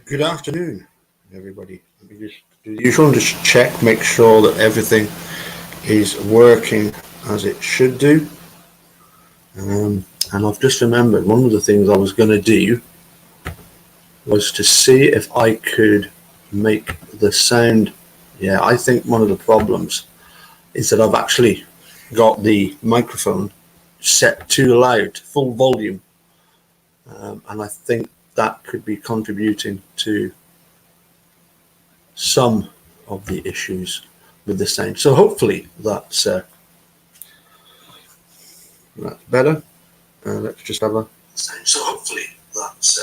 Good afternoon, everybody. Let me just do the usual, just check, make sure that everything is working as it should do. And I've just remembered one of the things I was going to do was to see if I could make the sound. Yeah, I think one of the problems is that I've actually got the microphone set too loud, full volume, and I think that could be contributing to some of the issues with the sound. So hopefully that's better. Let's just have a. So hopefully that's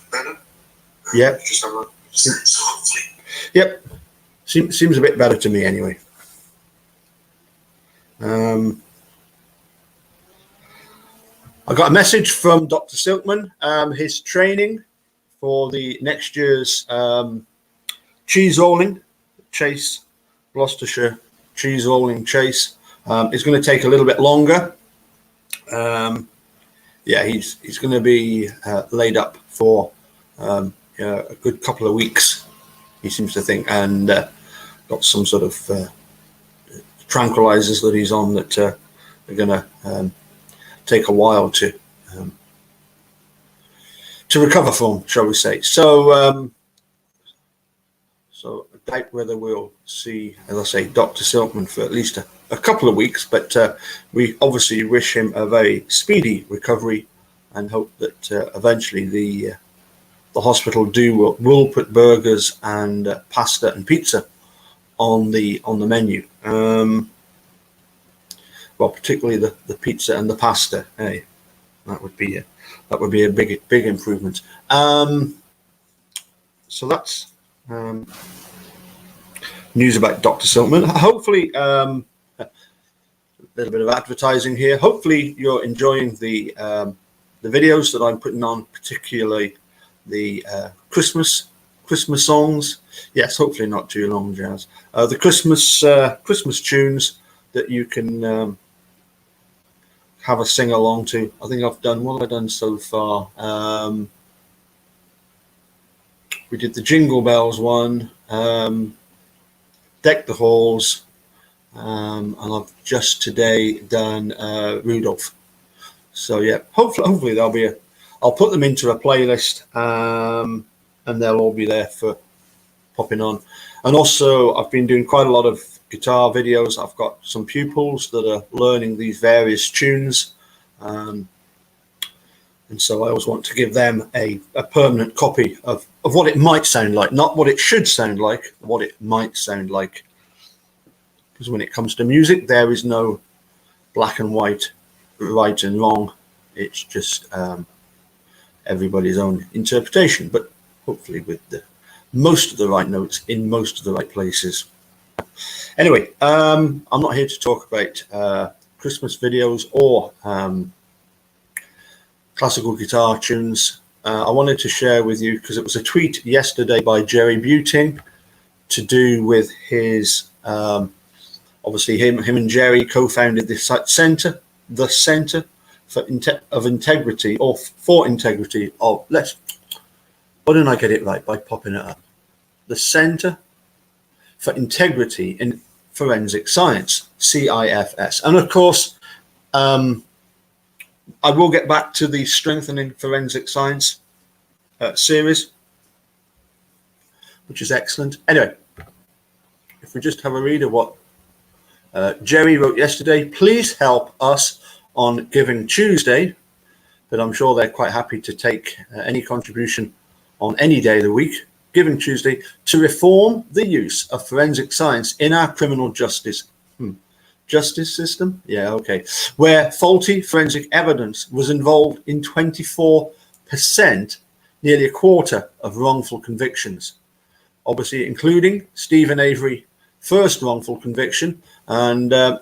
better. Yeah. Just have a. So hopefully. Yep. Seems a bit better to me anyway. I got a message from Dr. Silkman. His training for the next year's cheese rolling chase, Gloucestershire cheese rolling chase, is going to take a little bit longer. Yeah, he's going to be laid up for a good couple of weeks, he seems to think, and got some sort of tranquilizers that he's on that are going to take a while to recover from, shall we say. So so I doubt whether we'll see, as I say, Dr. Silkman for at least a couple of weeks, but we obviously wish him a very speedy recovery and hope that eventually the hospital will put burgers and pasta and pizza on the menu. Well, particularly the pizza and the pasta. Hey, that would be a big improvement. So that's news about Dr. Silkman. Hopefully, a little bit of advertising here. Hopefully, you're enjoying the videos that I'm putting on, particularly the Christmas songs. Yes, hopefully not too long, Jazz. The Christmas tunes that you can have a sing along to. I think I've done, what have I done so far? We did the Jingle Bells one, Deck the Halls, and I've just today done Rudolph. So yeah, hopefully there'll be I'll put them into a playlist, and they'll all be there for popping on. And also I've been doing quite a lot of guitar videos. I've got some pupils that are learning these various tunes, and so I always want to give them a permanent copy of what it might sound like, not what it should sound like, what it might sound like. Because when it comes to music, there is no black and white, right and wrong. It's just everybody's own interpretation, but hopefully with most of the right notes in most of the right places. Anyway, I'm not here to talk about Christmas videos or classical guitar tunes. I wanted to share with you, because it was a tweet yesterday by Jerry Buting to do with his, obviously him and Jerry co-founded the Centre for Integrity, or for Integrity of, why didn't I get it right by popping it up? The Centre for Integrity in Forensic Science, CIFS. And of course, I will get back to the Strengthening Forensic Science series, which is excellent. Anyway, if we just have a read of what Jerry wrote yesterday. Please help us on Giving Tuesday, but I'm sure they're quite happy to take any contribution on any day of the week. Giving Tuesday, to reform the use of forensic science in our criminal justice system. Yeah, okay. Where faulty forensic evidence was involved in 24%, nearly a quarter of wrongful convictions. Obviously, including Stephen Avery, first wrongful conviction. And I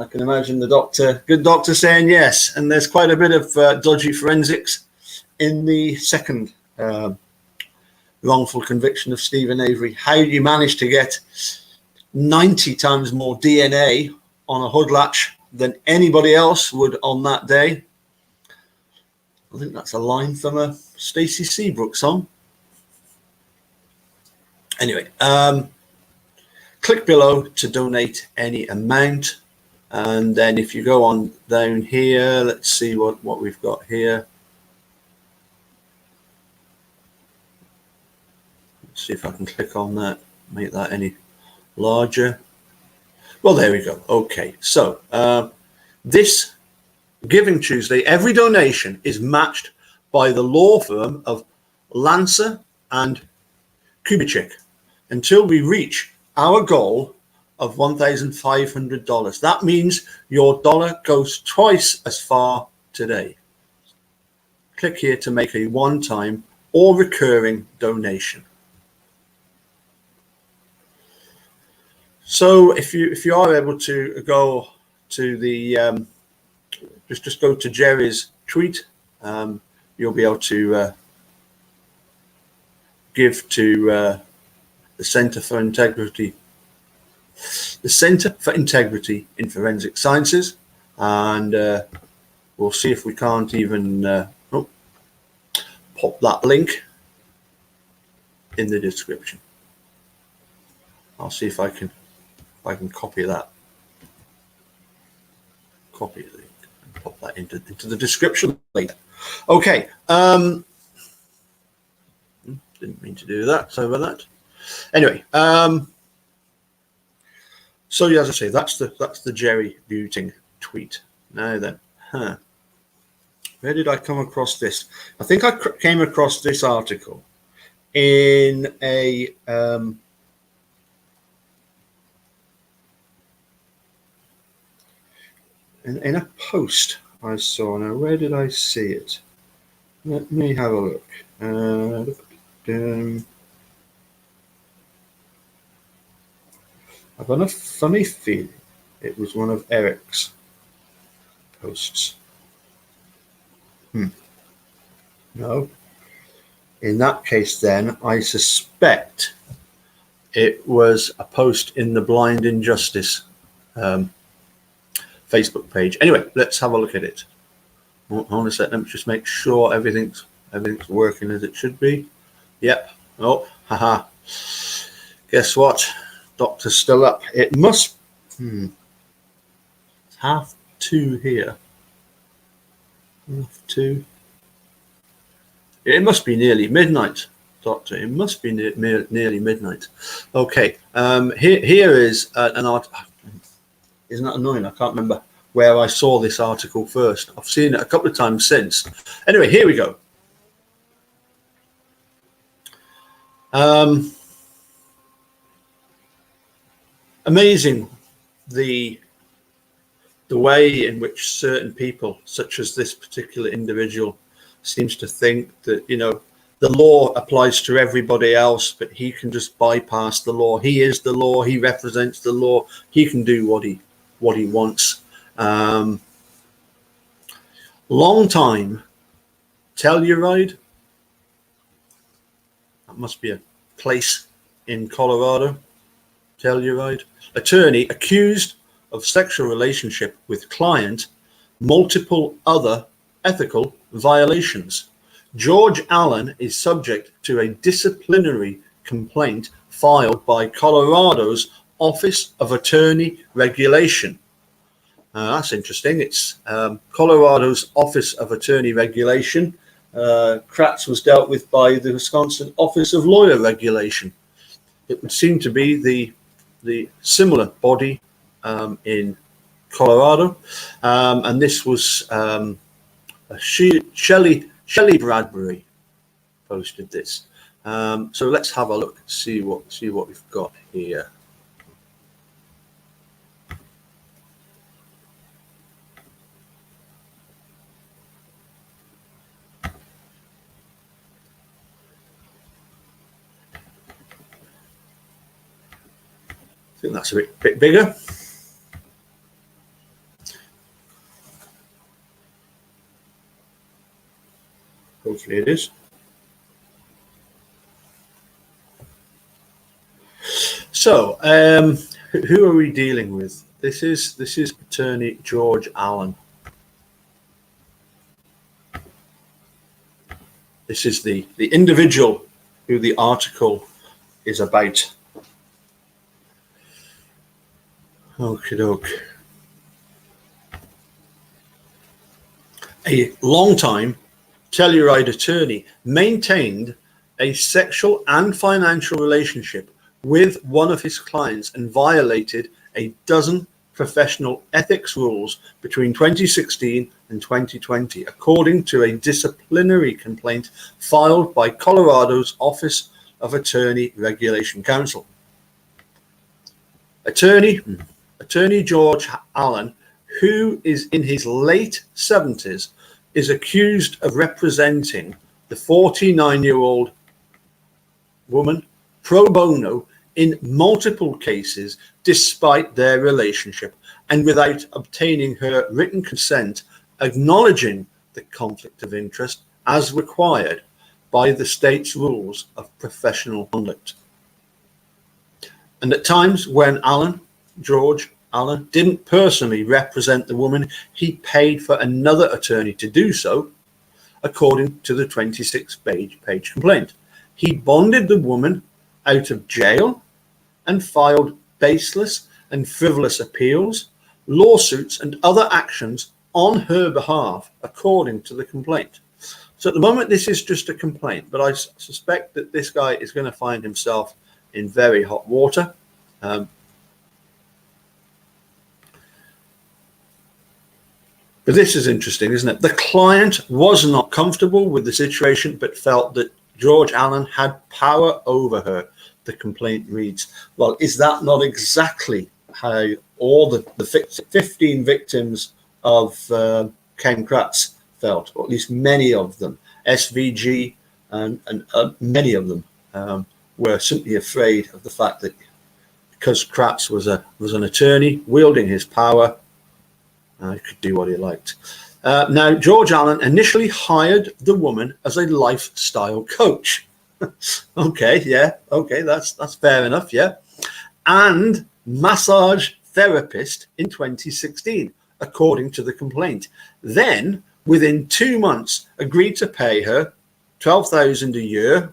can imagine the good doctor saying yes. And there's quite a bit of dodgy forensics in the second wrongful conviction of Stephen Avery. How you managed to get 90 times more DNA on a hood latch than anybody else would on that day. I think that's a line from a Stacey Seabrook song. Anyway, click below to donate any amount. And then if you go on down here, let's see what we've got here. Let's see if I can click on that, make that any larger. Well, there we go. Okay, so this Giving Tuesday, every donation is matched by the law firm of Lancer and Kubitschek until we reach our goal of $1,500. That means your dollar goes twice as far today. Click here to make a one-time or recurring donation. So if you are able to go to the just go to Jerry's tweet, you'll be able to give to the Center for Integrity in Forensic Sciences, and we'll see if we can't even pop that link in the description. I'll see if I can copy that. Copy the link and pop that into the description later. Okay. Didn't mean to do that. Sorry about that. Anyway, so yeah, as I say, that's the Jerry Buting tweet. Now then, where did I come across this? I think I came across this article in a in a post I saw. Now, where did I see it? Let me have a look. I've got a funny feeling it was one of Eric's posts. No. In that case, then, I suspect it was a post in the Blind Injustice Facebook page. Anyway, let's have a look at it. Hold on a second. Let me just make sure everything's working as it should be. Yep. Oh, haha. Guess what? Doctor's still up. It must. It's 2:30 here. 2:30. It must be nearly midnight, Doctor. It must be nearly midnight. Okay. Here is an article. Isn't that annoying? I can't remember where I saw this article first. I've seen it a couple of times since. Anyway, here we go. Amazing the way in which certain people, such as this particular individual, seems to think that, you know, the law applies to everybody else, but he can just bypass the law. He is the law. He represents the law. He can do what he wants. Long time Telluride. That must be a place in Colorado. Telluride. Attorney accused of sexual relationship with client, multiple other ethical violations. George Allan is subject to a disciplinary complaint filed by Colorado's Office of Attorney Regulation. That's interesting. It's Colorado's Office of Attorney Regulation. Kratz was dealt with by the Wisconsin Office of Lawyer Regulation. It would seem to be the similar body in Colorado, and this was Shelley Bradbury posted this. So let's have a look, see what we've got here. I think that's a bit bigger. Hopefully it is. So, who are we dealing with? This is Attorney George Allan. This is the individual who the article is about. Okie doke. A long-time Telluride attorney maintained a sexual and financial relationship with one of his clients and violated a dozen professional ethics rules between 2016 and 2020, according to a disciplinary complaint filed by Colorado's Office of Attorney Regulation Counsel. Attorney George Allan, who is in his late 70s, is accused of representing the 49-year-old woman pro bono in multiple cases despite their relationship and without obtaining her written consent, acknowledging the conflict of interest as required by the state's rules of professional conduct. And at times when George Allan didn't personally represent the woman, he paid for another attorney to do so, according to the 26-page complaint. He bonded the woman out of jail and filed baseless and frivolous appeals, lawsuits, and other actions on her behalf, according to the complaint. So at the moment, this is just a complaint, but I suspect that this guy is going to find himself in very hot water. But this is interesting, isn't it? The client was not comfortable with the situation, but felt that George Allan had power over her, the complaint reads. Well, is that not exactly how all the 15 victims of Ken Kratz felt, or at least many of them? SVG and many of them were simply afraid of the fact that because Kratz was an attorney wielding his power, he could do what he liked. Now, George Allan initially hired the woman as a lifestyle coach. Okay, that's fair enough, yeah. And massage therapist in 2016, according to the complaint. Then, within 2 months, agreed to pay her $12,000 a year,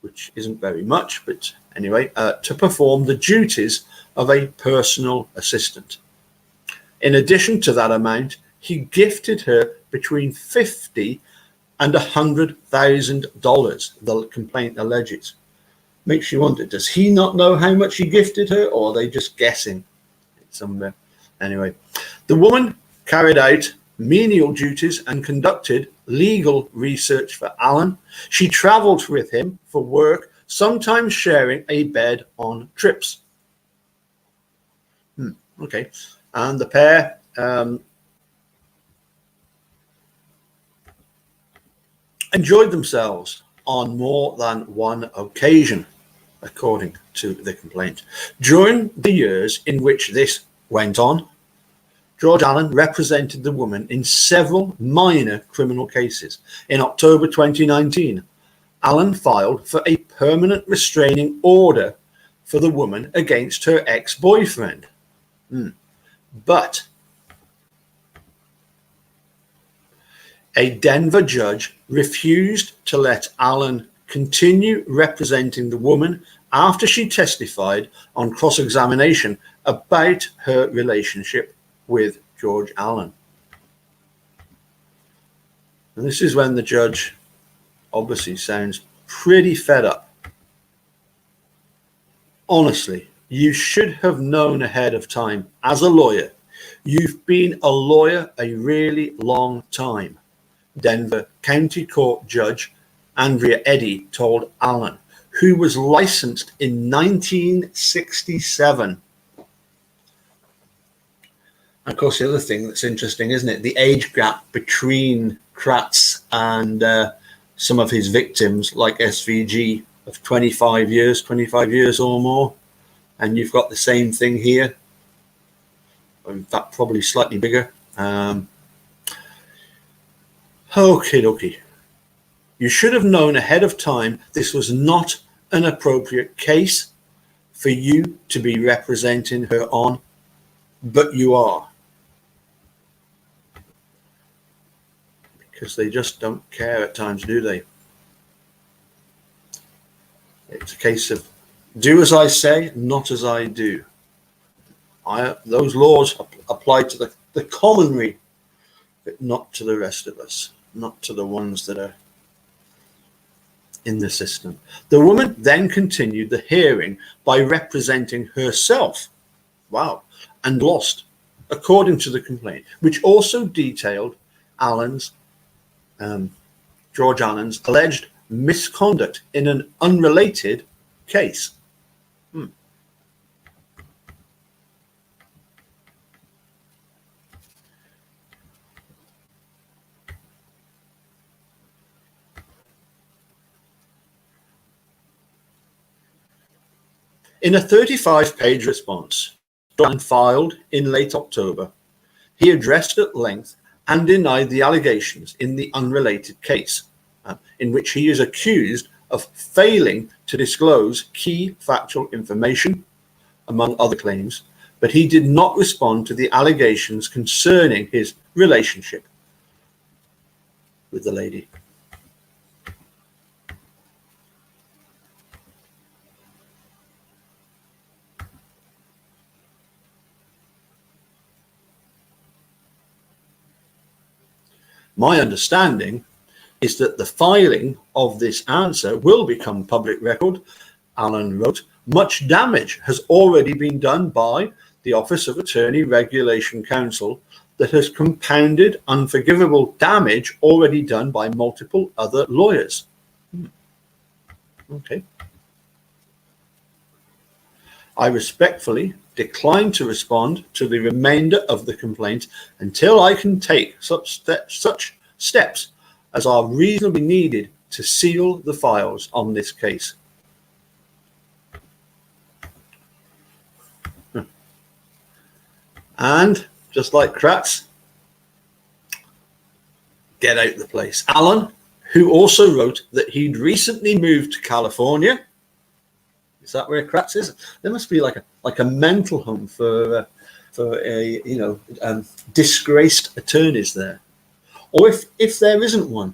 which isn't very much, but anyway, to perform the duties of a personal assistant. In addition to that amount, he gifted her between $50,000 and $100,000, the complaint alleges. Makes you wonder, does he not know how much he gifted her, or are they just guessing somewhere? Anyway, the woman carried out menial duties and conducted legal research for Allan. She traveled with him for work, sometimes sharing a bed on trips. Okay. And the pair enjoyed themselves on more than one occasion, according to the complaint. During the years in which this went on, George Allan represented the woman in several minor criminal cases. In October 2019, Allan filed for a permanent restraining order for the woman against her ex-boyfriend. But a Denver judge refused to let Allan continue representing the woman after she testified on cross-examination about her relationship with George Allan. And this is when the judge obviously sounds pretty fed up. Honestly, you should have known ahead of time as a lawyer. You've been a lawyer a really long time. Denver County Court Judge Andrea Eddy told Allan, who was licensed in 1967. Of course, the other thing that's interesting, isn't it? The age gap between Kratz and some of his victims, like SVG, of 25 years or more. And you've got the same thing here. In fact, probably slightly bigger. Okie dokie. You should have known ahead of time this was not an appropriate case for you to be representing her on, but you are. Because they just don't care at times, do they? it's a case of do as I say, not as I do. Those laws apply to the commonwealth, but not to the rest of us, not to the ones that are in the system. The woman then continued the hearing by representing herself. Wow. And lost, according to the complaint, which also detailed George Allan's alleged misconduct in an unrelated case. In a 35-page response, Allan filed in late October, he addressed at length and denied the allegations in the unrelated case, in which he is accused of failing to disclose key factual information, among other claims, but he did not respond to the allegations concerning his relationship with the lady. My understanding is that the filing of this answer will become public record. Allan wrote, much damage has already been done by the Office of Attorney Regulation Council that has compounded unforgivable damage already done by multiple other lawyers. Okay. I respectfully decline to respond to the remainder of the complaint until I can take such steps as are reasonably needed to seal the files on this case. And just like Kratz, get out the place. Allan, who also wrote that he'd recently moved to California. Is that where Kratz is? There must be like a mental home for disgraced attorneys there. Or if there isn't one,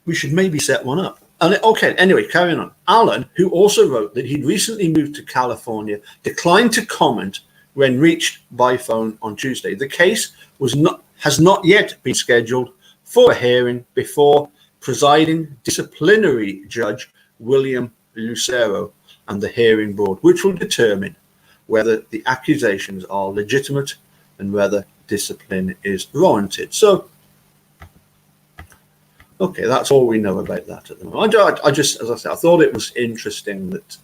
we should maybe set one up. And okay, anyway, carrying on. Allan, who also wrote that he'd recently moved to California, declined to comment when reached by phone on Tuesday. The case has not yet been scheduled for a hearing before presiding disciplinary judge William Lucero and the hearing board, which will determine whether the accusations are legitimate and whether discipline is warranted. So, okay, that's all we know about that at the moment. I just, as I said, I thought it was interesting that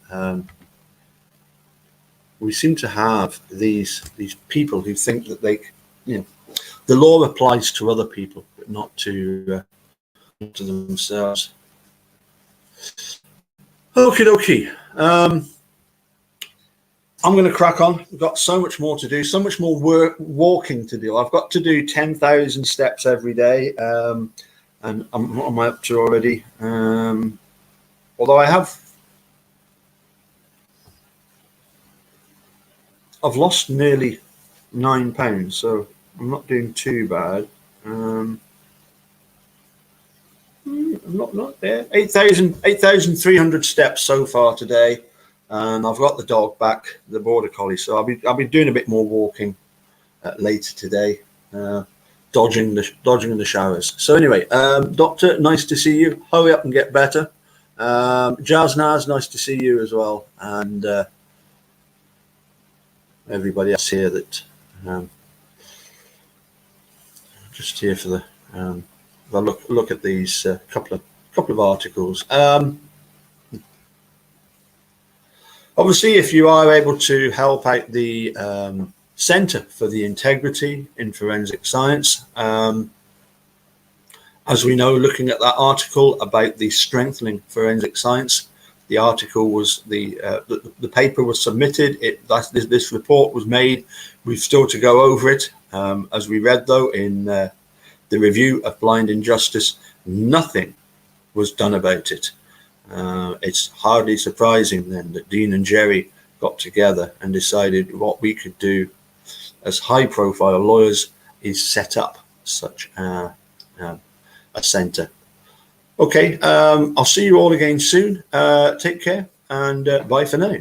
we seem to have these people who think that the law applies to other people, but not to themselves. Okie dokie. I'm going to crack on. We've got so much more to do, so much more walking to do. I've got to do 10,000 steps every day, and what am I up to already? Although I've lost nearly 9 pounds, so I'm not doing too bad. I'm not there. 8,300 steps so far today, and I've got the dog back, the border collie. So I'll be doing a bit more walking later today, dodging the showers. So anyway, Doctor, nice to see you. Hurry up and get better. Jaznaz, nice to see you as well, and everybody else here that just here for the. If I look at these couple of articles. Obviously, if you are able to help out the Centre for the Integrity in Forensic Science, as we know, looking at that article about the strengthening forensic science, the article was the paper was submitted. This report was made. We've still to go over it. As we read though in the review of Blind Injustice, nothing was done about it. It's hardly surprising then that Dean and Jerry got together and decided what we could do as high-profile lawyers is set up such a centre. Okay, I'll see you all again soon. Take care and bye for now.